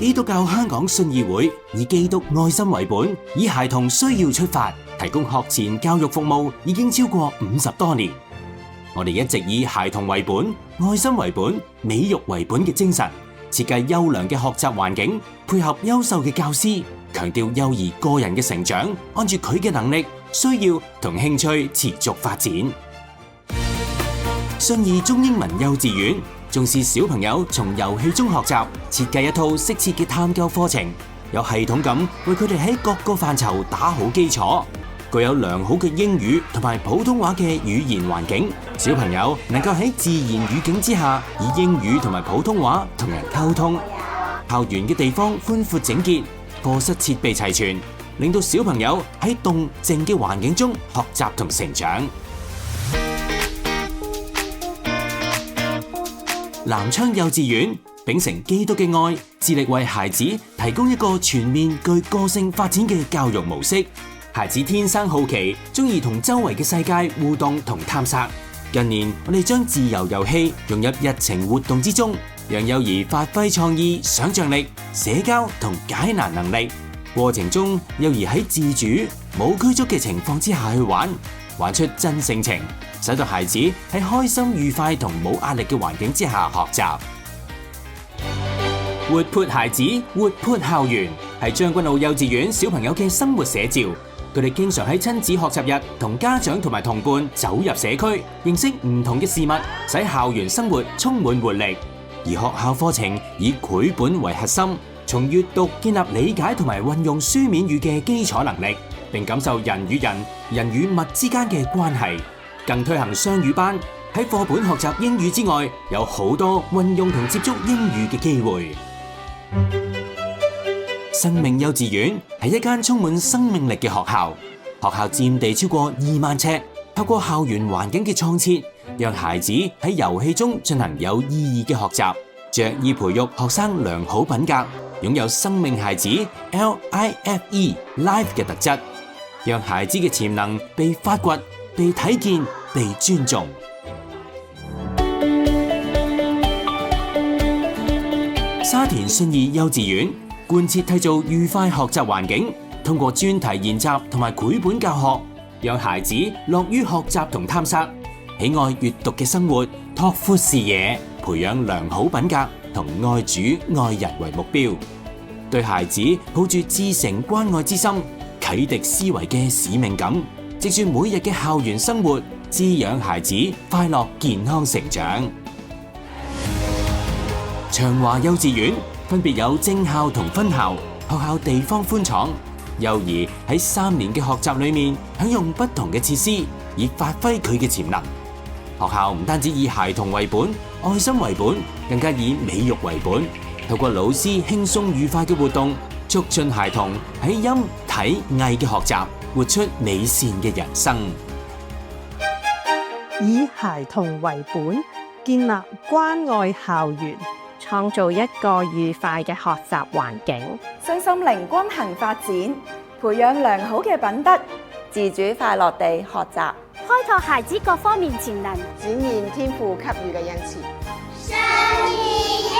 基督教香港信義會以基督愛心為本，以孩童需要出發，提供學前教育服務已經超過50多年。我哋一直以孩童為本、愛心為本、美育為本嘅精神，設計優良嘅學習環境，配合優秀嘅教師，強調幼兒個人嘅成長，按住佢嘅能力、需要同興趣持續發展。信義中英文幼稚園重視小朋友從遊戲中學習，設計一套適切嘅探究課程，有系統咁為佢哋喺各個範疇打好基礎，具有良好嘅英語同埋普通話嘅語言環境，小朋友能夠喺自然語境之下，以英語同埋普通話同人溝通。校園嘅地方寬闊整潔，課室設備齊全，令到小朋友喺動靜嘅環境中學習同成長。南昌幼稚園秉承基督嘅愛，致力為孩子提供一個全面具個性發展嘅教育模式。孩子天生好奇，中意同周圍嘅世界互動同探索。近年，我哋將自由遊戲融入日程活動之中，讓幼兒發揮創意、想象力、社交同解難能力。過程中，幼兒喺自主、冇拘束嘅情況之下去玩，玩出真性情，使到孩子喺開心愉快同冇壓力嘅環境之下學習。活潑孩子，活潑校園，係將軍澳幼稚園小朋友嘅生活寫照。佢哋經常喺親子學習日同家長同埋同伴走入社區，認識唔同嘅事物，使校園生活充滿活力。而學校課程以繪本為核心，從閱讀建立理解同埋運用書面語嘅基礎能力，並感受人與人、人與物之間嘅關係。更推行雙語班，喺課本學習英語之外，有好多運用同接觸英語嘅機會。生命幼稚園係一間充滿生命力嘅學校，學校佔地超過2萬尺，透過校園環境嘅創設，讓孩子喺遊戲中進行有意義嘅學習，着意培育學生良好品格，擁有生命孩子 LIFE 嘅特質，讓孩子嘅潛能被發掘、被睇見、被尊重。沙田信義幼稚園貫徹締造愉快學習環境，通過專題研習同埋繪本教學，讓孩子樂於學習同探索，喜愛閱讀嘅生活，拓闊視野，培養良好品格同愛主愛人為目標，對孩子抱住至誠關愛之心，啟迪思維嘅使命感，藉住每日嘅校園生活，滋養孩子快樂健康成長。長華幼稚園分別有正校同分校，學校地方寬敞，幼兒喺3年嘅學習裏面享用不同嘅設施，以發揮佢嘅潛能。學校唔單止以孩童為本、愛心為本，更加以美育為本，透過老師輕鬆愉快嘅活動，促進孩童喺音體藝嘅學習，活出美善嘅人生。以孩童為本，建立關愛校園，創造一個愉快嘅學習環境，身心靈均衡發展，培養良好嘅品德，自主快樂地學習，開拓孩子各方面潛能，展現天賦給予嘅恩賜。信義